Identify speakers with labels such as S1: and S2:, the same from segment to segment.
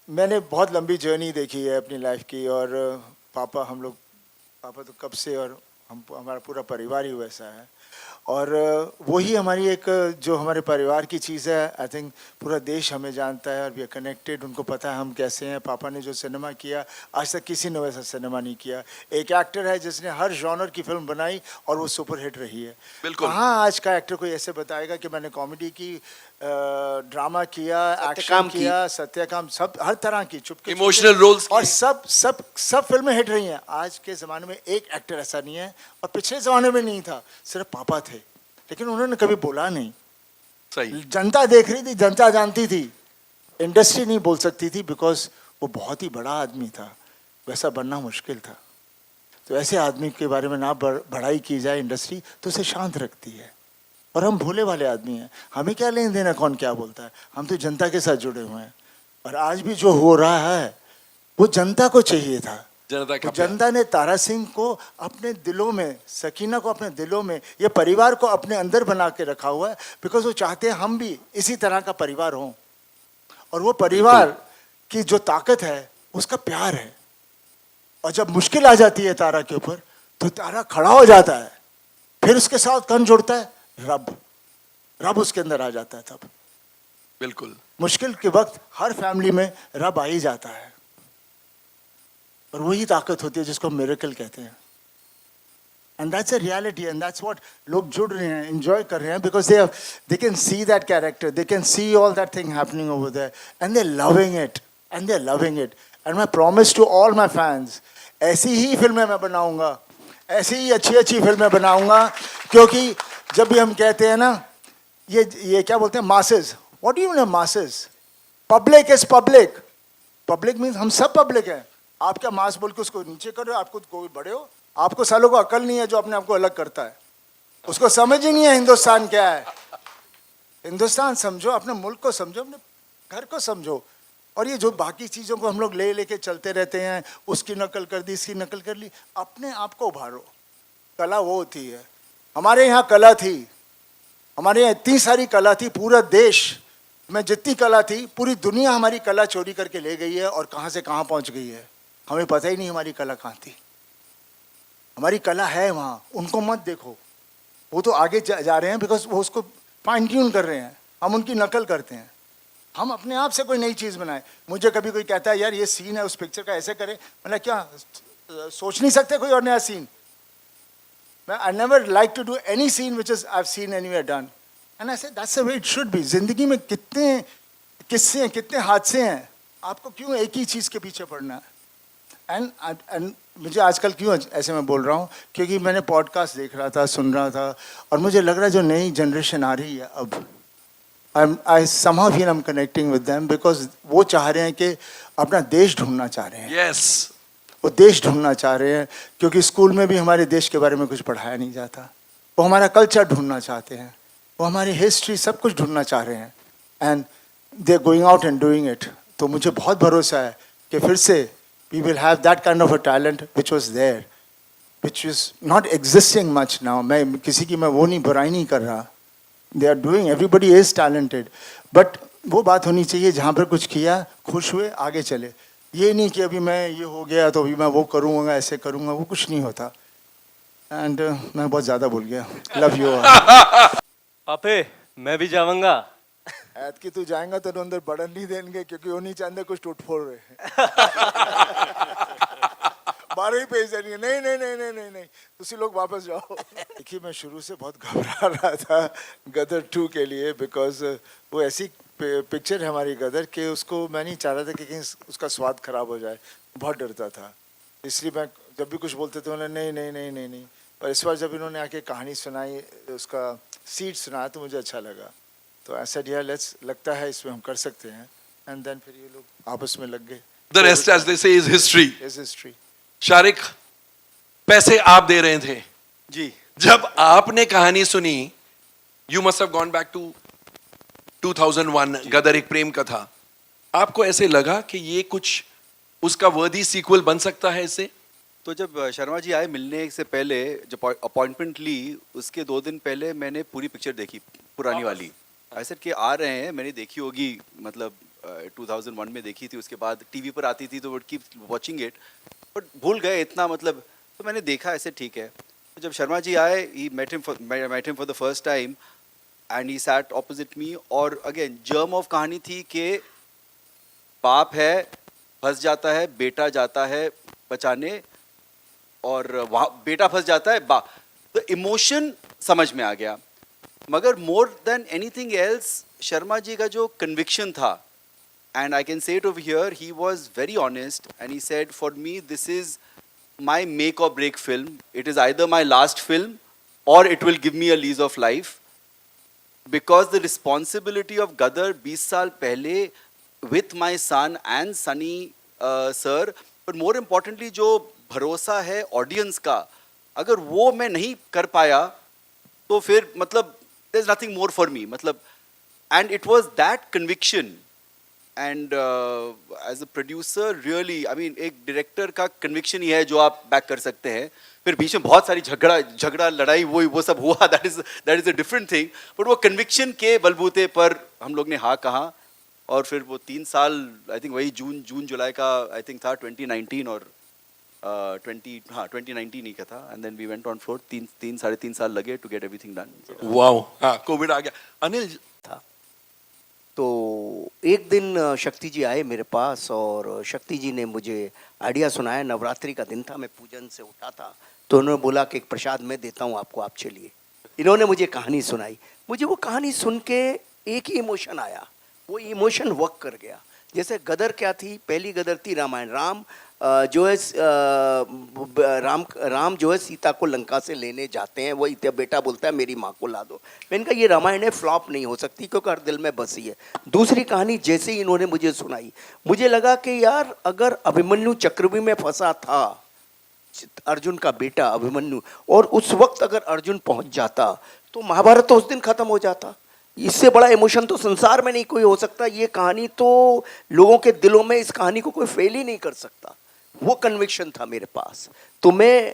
S1: मैंने बहुत लंबी जर्नी देखी है अपनी लाइफ की, और पापा तो कब से, और हमारा पूरा परिवार ही वैसा है। और वही हमारी एक जो हमारे परिवार की चीज़ है। आई थिंक पूरा देश हमें जानता है और वी आर कनेक्टेड। उनको पता है हम कैसे हैं। पापा ने जो सिनेमा किया, आज तक किसी ने वैसा सिनेमा नहीं किया। एक एक्टर है जिसने हर जॉनर की फिल्म बनाई और वो सुपर हिट रही है।
S2: बिल्कुल।
S1: कहाँ आज का एक्टर कोई ऐसे बताएगा कि मैंने कॉमेडी की, ड्रामा किया, एक्शन किया, सत्यकाम, सब हर तरह की, चुपके
S2: इमोशनल रोल्स
S1: और सब सब सब फिल्में हिट रही हैं। आज के ज़माने में एक एक्टर ऐसा नहीं है, और पिछले ज़माने में नहीं था। सिर्फ पापा थे, लेकिन उन्होंने कभी बोला नहीं।
S2: सही।
S1: जनता देख रही थी, जनता जानती थी, इंडस्ट्री नहीं बोल सकती थी, बिकॉज वो बहुत ही बड़ा आदमी था। वैसा बनना मुश्किल था। तो ऐसे आदमी के बारे में ना बढ़ाई की जाए इंडस्ट्री, तो उसे शांत रखती है। और हम भोले वाले आदमी हैं, हमें क्या लेन देना कौन क्या बोलता है। हम तो जनता के साथ जुड़े हुए हैं, और आज भी जो हो रहा है वो जनता को चाहिए था। तो जनता ने तारा सिंह को अपने दिलों में, सकीना को अपने दिलों में, ये परिवार को अपने अंदर बना के रखा हुआ है, बिकॉज वो चाहते हैं हम भी इसी तरह का परिवार हों। और वो परिवार की जो ताकत है उसका प्यार है। और जब मुश्किल आ जाती है तारा के ऊपर, तो तारा खड़ा हो जाता है। फिर उसके साथ कौन जुड़ता है? रब उसके अंदर आ जाता है। तब
S2: बिल्कुल
S1: मुश्किल के वक्त हर फैमिली में रब आ ही जाता है, और वही ताकत होती है जिसको मिरेकल कहते हैं। And that's a reality, and that's what लोग जुड़ रहे हैं, एंजॉय कर रहे हैं, because they can see that character, they can see all that thing happening over there, and they are loving it. And मैं promise to all my fans, ऐसी ही फिल्में मैं बनाऊंगा, ऐसी ही अच्छी अच्छी फिल्में बनाऊंगा। क्योंकि जब भी हम कहते हैं ना, ये क्या बोलते हैं, masses, what do you mean masses? Public is public. Public means हम सब पब्लिक हैं। आप क्या मास बोल के उसको नीचे कर रहे हो? आपको कोई बड़े हो? आपको सालों को अकल नहीं है जो अपने आप को अलग करता है। उसको समझ ही नहीं है हिंदुस्तान क्या है। हिंदुस्तान समझो, अपने मुल्क को समझो, अपने घर को समझो। और ये जो बाकी चीज़ों को हम लोग ले लेके चलते रहते हैं, उसकी नकल कर दी, इसकी नकल कर ली, अपने आप को उभारो। कला वो होती है। हमारे यहाँ कला थी, हमारे यहाँ इतनी सारी कला थी, पूरा देश में जितनी कला थी, पूरी दुनिया हमारी कला चोरी करके ले गई है, और कहाँ से कहाँ पहुँच गई है हमें पता ही नहीं। हमारी कला कहाँ थी? हमारी कला है वहाँ, उनको मत देखो। वो तो आगे जा रहे हैं, बिकॉज वो उसको फाइन ट्यून कर रहे हैं, हम उनकी नकल करते हैं। हम अपने आप से कोई नई चीज़ बनाए। मुझे कभी कोई कहता है यार ये सीन है उस पिक्चर का, ऐसे करें, मतलब क्या सोच नहीं सकते कोई और नया scene? I never like to do any scene which is I've seen anywhere done. And I said that's the way it should be. जिंदगी में कितने किस्से हैं, कितने हादसे हैं, आपको क्यों एक ही चीज़ के पीछे पड़ना है? एंड मुझे आजकल क्यों ऐसे मैं बोल रहा हूँ, क्योंकि मैंने पॉडकास्ट देख रहा था, सुन रहा था, और मुझे लग रहा है जो नई जनरेशन आ रही है अब, I somehow feel I'm connecting with them, because वो चाह रहे हैं कि अपना देश ढूंढना चाह रहे हैं।
S2: यस,
S1: वो देश ढूंढना चाह रहे हैं, क्योंकि स्कूल में भी हमारे देश के बारे में कुछ पढ़ाया नहीं जाता। वो हमारा कल्चर ढूंढना चाहते हैं, वो हमारी हिस्ट्री, सब कुछ ढूंढना चाह रहे हैं, and they are going out and doing it. तो मुझे बहुत भरोसा है कि फिर से we will have that kind of a talent which was there, which is not existing much now. मैं किसी की मैं बुराई नहीं कर रहा। They are doing, everybody is talented, but वो बात होनी चाहिए जहाँ पर कुछ किया, खुश हुए, आगे चले। ये नहीं कि अभी मैं ये हो गया तो अभी मैं वो करूँगा, ऐसे करूँगा, वो कुछ नहीं होता। एंड मैं बहुत ज़्यादा बोल गया। Love you.
S3: पापे मैं भी जाऊंगा।
S1: ऐत की तू जाएगा तो अंदर बढ़न नहीं देंगे, क्योंकि वो नहीं चाहते कुछ टूट फोड़ रहे। 12 ही पेज देंगे। नहीं नहीं नहीं नहीं नहीं नहीं, तुसी लोग वापस जाओ। देखिए मैं शुरू से बहुत घबरा रहा था गदर 2 के लिए, बिकॉज वो ऐसी पिक्चर है हमारी गदर के, उसको मैं नहीं चाह रहा था कि कहीं उसका स्वाद खराब हो जाए। बहुत डरता था, इसलिए मैं जब भी कुछ बोलते थे उन्होंने नहीं नहीं नहीं नहीं नहीं। पर इस बार जब इन्होंने आके कहानी सुनाई, उसका सीड सुनाया, तो मुझे अच्छा लगा। तो ऐसा डियर लेट्स, लगता है इसमें हम कर सकते हैं। एंड देन फिर ये लोग आपस में लग गए।
S2: द रेस्ट एज दे से is history.
S1: Is history.
S2: Shariq, पैसे आप दे रहे थे
S3: जी।
S2: जब आपने कहानी सुनी, you must have gone back to 2001, Gadar Ek Prem कथा। आपको ऐसे लगा कि ये कुछ उसका वर्दी सीक्वल बन सकता है इससे?
S4: तो जब शर्मा जी आए मिलने से पहले, जब अपॉइंटमेंट ली, उसके 2 दिन पहले मैंने पूरी पिक्चर देखी, पुरानी वाली। ऐसे कि आ रहे हैं, मैंने देखी होगी, मतलब 2001 में देखी थी, उसके बाद टीवी पर आती थी तो would keep watching it, but भूल गए इतना, मतलब तो मैंने देखा ऐसे ठीक है। तो जब शर्मा जी आए, ही met him for the first time and he sat opposite me, और अगेन जर्म ऑफ कहानी थी कि बाप है, फंस जाता है, बेटा जाता है बचाने, और वहाँ बेटा फंस जाता है, द इमोशन समझ में आ गया। मगर more than anything else Sharma ji का जो कन्विक्शन था, and I can say it over here, he was very honest and he said, for me this is my make or break film, it is either my last film or it will give me a lease of life, because the responsibility of Gadar 20 साल पहले with my son and Sunny sir, but more importantly जो भरोसा है audience का, अगर वो मैं नहीं कर पाया तो फिर मतलब there is nothing more for me, मतलब, and it was that conviction. And as a producer really, I mean, एक डायरेक्टर का कन्विक्शन ही है जो आप बैक कर सकते हैं। फिर बीच में बहुत सारी झगड़ा लड़ाई वो सब हुआ, that is a different thing, but वो कन्विक्शन के बलबूते पर हम लोग ने हाँ कहा, और फिर वो 3 साल, आई थिंक वही जून जुलाई का आई थिंक था 2019, और 2019 ही का था, and then we went on floor. 3.5 साल लगे to get everything done.
S2: Wow, हाँ, कोविड आ गया। अनिल
S5: था। तो एक दिन शक्ति जी आए मेरे पास और शक्ति जी ने मुझे आइडिया सुनाया। नवरात्रि का दिन था, मैं पूजन से उठा था, तो उन्होंने बोला कि एक प्रसाद मैं देता हूँ आपको, आप चलिए। इन्होंने मुझे कहानी सुनाई। मुझे वो कहानी सुन के एक ही इमोशन आया, वो इमोशन वर्क कर गया। जैसे गदर क्या थी, पहली गदर थी रामायण। राम राम जो है सीता को लंका से लेने जाते हैं, वही बेटा बोलता है मेरी माँ को ला दो। मैंने कहा ये रामायण है, फ्लॉप नहीं हो सकती क्योंकि हर दिल में बसी है। दूसरी कहानी जैसे ही इन्होंने मुझे सुनाई, मुझे लगा कि यार अगर अभिमन्यु चक्रव्यूह में फंसा था, अर्जुन का बेटा अभिमन्यु, और उस वक्त अगर अर्जुन पहुंच जाता तो महाभारत तो उस दिन खत्म हो जाता। इससे बड़ा इमोशन तो संसार में नहीं कोई हो सकता। ये कहानी तो लोगों के दिलों में, इस कहानी को कोई फेल ही नहीं कर सकता। वो कन्विक्शन था मेरे पास, तो मैं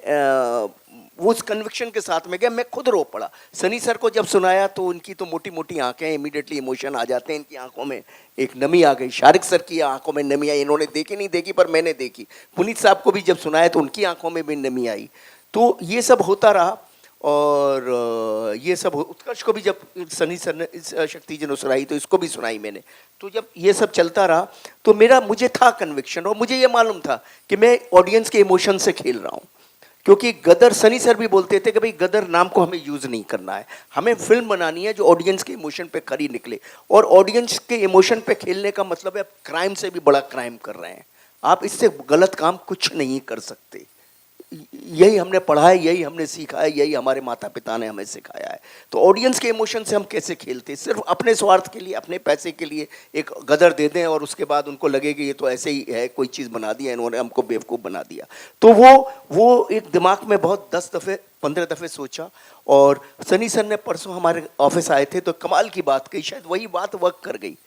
S5: वो उस कन्विक्शन के साथ में गया। मैं खुद रो पड़ा। सनी सर को जब सुनाया तो उनकी तो मोटी मोटी आंखें, इमीडिएटली इमोशन आ जाते हैं इनकी आंखों में, एक नमी आ गई। शारिक सर की आंखों में नमी आई, इन्होंने देखी नहीं देखी पर मैंने देखी। पुनीत साहब को भी जब सुनाया तो उनकी आंखों में भी नमी आई। तो ये सब होता रहा, और ये सब उत्कर्ष को भी जब सनी सर ने, शक्ति जी ने सुनाई तो इसको भी सुनाई मैंने। तो जब ये सब चलता रहा तो मुझे था कन्विक्शन, और मुझे ये मालूम था कि मैं ऑडियंस के इमोशन से खेल रहा हूँ। क्योंकि गदर, सनी सर भी बोलते थे कि भाई गदर नाम को हमें यूज़ नहीं करना है, हमें फिल्म बनानी है जो ऑडियंस के इमोशन पे खरी निकले। और ऑडियंस के इमोशन पे खेलने का मतलब है आप क्राइम से भी बड़ा क्राइम कर रहे हैं। आप इससे गलत काम कुछ नहीं कर सकते। यही हमने पढ़ा है, यही हमने सीखा है, यही हमारे माता पिता ने हमें सिखाया है। तो ऑडियंस के इमोशन से हम कैसे खेलते हैं? सिर्फ अपने स्वार्थ के लिए, अपने पैसे के लिए एक गदर दे दें और उसके बाद उनको लगे कि ये तो ऐसे ही है, कोई चीज़ बना दिया इन्होंने, हमको बेवकूफ़ बना दिया। तो वो एक दिमाग में बहुत 10 दफ़े 15 दफ़े सोचा। और सनी सर ने परसों हमारे ऑफिस आए थे तो कमाल की बात कही, शायद वही बात वर्क कर गई।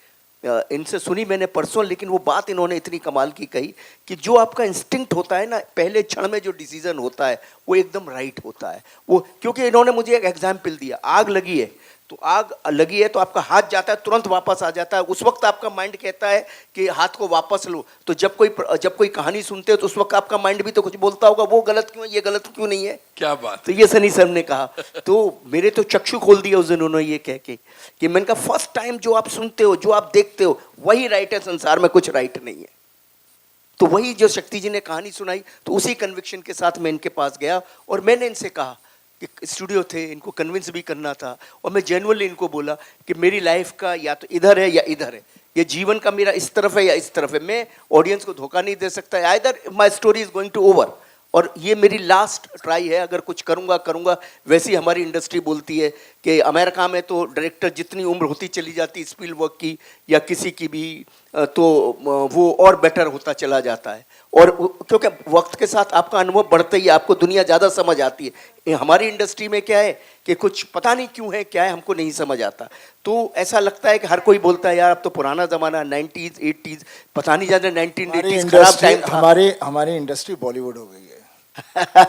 S5: इनसे सुनी मैंने परसों, लेकिन वो बात इन्होंने इतनी कमाल की कही कि जो आपका इंस्टिंक्ट होता है ना, पहले क्षण में जो डिसीजन होता है वो एकदम राइट होता है। वो क्योंकि इन्होंने मुझे एक एग्जाम्पल दिया, आग लगी है तो आग लगी है तो आपका हाथ जाता है, तुरंत वापस आ जाता है। उस वक्त आपका माइंड कहता है कि हाथ को वापस लो। तो जब कोई कहानी सुनते हो तो उस वक्त आपका माइंड भी तो कुछ बोलता होगा, वो गलत क्यों है, ये गलत क्यों नहीं है।
S2: क्या बात।
S5: तो ये सनी सर ने कहा, तो मेरे तो चक्षु खोल दिया उस दिन उन्होंने ये कह के कि मैंने कहा फर्स्ट टाइम जो आप सुनते हो, जो आप देखते हो, वही राइट है, संसार में कुछ राइट नहीं है। तो वही जो शक्ति जी ने कहानी सुनाई, तो उसी कन्विक्शन के साथ मैं इनके पास गया और मैंने इनसे कहा कि स्टूडियो थे, इनको कन्विंस भी करना था, और मैं जेन्युइनली इनको बोला कि मेरी लाइफ का या तो इधर है या इधर है, ये जीवन का मेरा इस तरफ है या इस तरफ है। मैं ऑडियंस को धोखा नहीं दे सकता, either my story is going to over, और ये मेरी लास्ट ट्राई है। अगर कुछ करूँगा। वैसी हमारी इंडस्ट्री बोलती है कि अमेरिका में तो डायरेक्टर जितनी उम्र होती चली जाती स्पीलबर्ग की या किसी की भी, तो वो और बेटर होता चला जाता है। और क्योंकि वक्त के साथ आपका अनुभव बढ़ता ही है, आपको दुनिया ज़्यादा समझ आती है। हमारी इंडस्ट्री में क्या है कि कुछ पता नहीं क्यों है, क्या है हमको नहीं समझ आता। तो ऐसा लगता है कि हर कोई बोलता है यार अब तो पुराना ज़माना, 90s 80s, पता नहीं ज़्यादा 1980s खराब टाइम था।
S1: हमारी इंडस्ट्री बॉलीवुड हो गई है।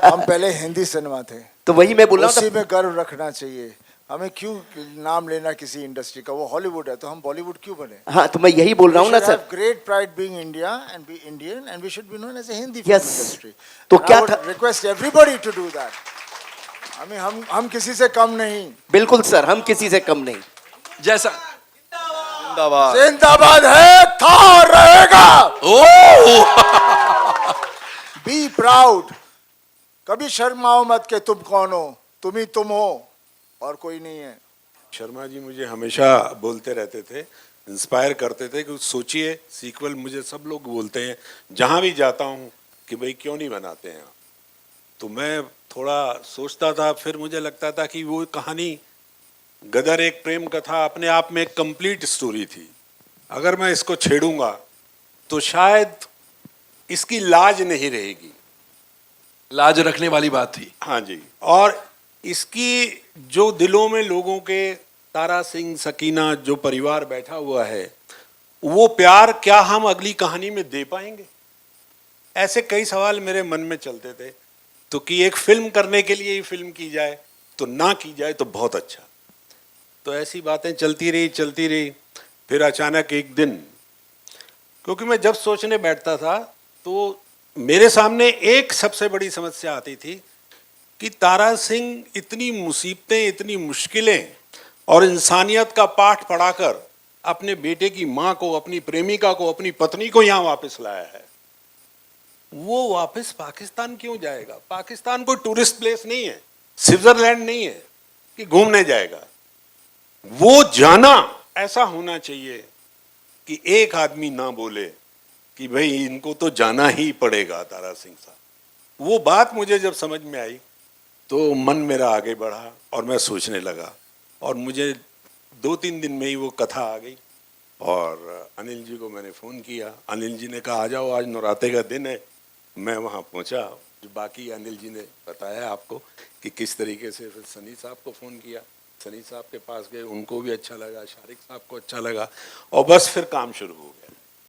S1: हम पहले हिंदी सिनेमा थे,
S5: तो वही मैं बोल रहा हूँ,
S1: उसी में गर्व रखना चाहिए। हमें क्यों नाम लेना किसी इंडस्ट्री का? वो हॉलीवुड है तो हम बॉलीवुड क्यों बने?
S5: हाँ तो मैं यही बोल रहा हूँ ना सर।
S1: Great pride being India and be Indian and we should be known as a Hindi
S5: Yes.
S1: Film industry.
S5: तो क्या था?
S1: Request everybody to do that. हमें हम किसी से कम नहीं।
S5: बिल्कुल सर, हम किसी से कम नहीं।
S2: जैसा
S4: जिंदाबाद।
S1: जिंदाबाद है, था और रहेगा।
S2: Oh
S1: be proud. कभी शर्माओ मत कि तुम कौन हो, तुम ही तुम हो और कोई नहीं है।
S6: शर्मा जी मुझे हमेशा बोलते रहते थे, इंस्पायर करते थे कि सोचिए सीक्वल। मुझे सब लोग बोलते हैं जहाँ भी जाता हूँ कि भाई क्यों नहीं बनाते हैं आप। तो मैं थोड़ा सोचता था, फिर मुझे लगता था कि वो कहानी गदर एक प्रेम कथा अपने आप में एक कंप्लीट स्टोरी थी। अगर मैं इसको छेड़ूंगा तो शायद इसकी लाज नहीं रहेगी।
S2: लाज रखने वाली बात थी।
S6: हाँ जी। और इसकी जो दिलों में लोगों के, तारा सिंह, सकीना, जो परिवार बैठा हुआ है, वो प्यार क्या हम अगली कहानी में दे पाएंगे? ऐसे कई सवाल मेरे मन में चलते थे। तो कि एक फिल्म करने के लिए ही फिल्म की जाए, तो ना की जाए तो बहुत अच्छा। तो ऐसी बातें चलती रही। फिर अचानक एक दिन, क्योंकि मैं जब सोचने बैठता था तो मेरे सामने एक सबसे बड़ी समस्या आती थी कि तारा सिंह इतनी मुसीबतें, इतनी मुश्किलें और इंसानियत का पाठ पढ़ाकर अपने बेटे की माँ को, अपनी प्रेमिका को, अपनी पत्नी को यहाँ वापस लाया है। वो वापस पाकिस्तान क्यों जाएगा? पाकिस्तान कोई टूरिस्ट प्लेस नहीं है, स्विट्जरलैंड नहीं है कि घूमने जाएगा। वो जाना ऐसा होना चाहिए कि एक आदमी ना बोले कि भाई इनको तो जाना ही पड़ेगा तारा सिंह साहब। वो बात मुझे जब समझ में आई तो मन मेरा आगे बढ़ा और मैं सोचने लगा, और मुझे 2-3 दिन में ही वो कथा आ गई। और अनिल जी को मैंने फ़ोन किया। अनिल जी ने कहा आ जाओ, आज नौराते का दिन है। मैं वहाँ पहुँचा। जो बाकी अनिल जी ने बताया आपको कि किस तरीके से। फिर सनी साहब को फ़ोन किया, सनी साहब के पास गए, उनको भी अच्छा लगा, शारिक साहब को अच्छा लगा, और बस फिर काम शुरू हो गया।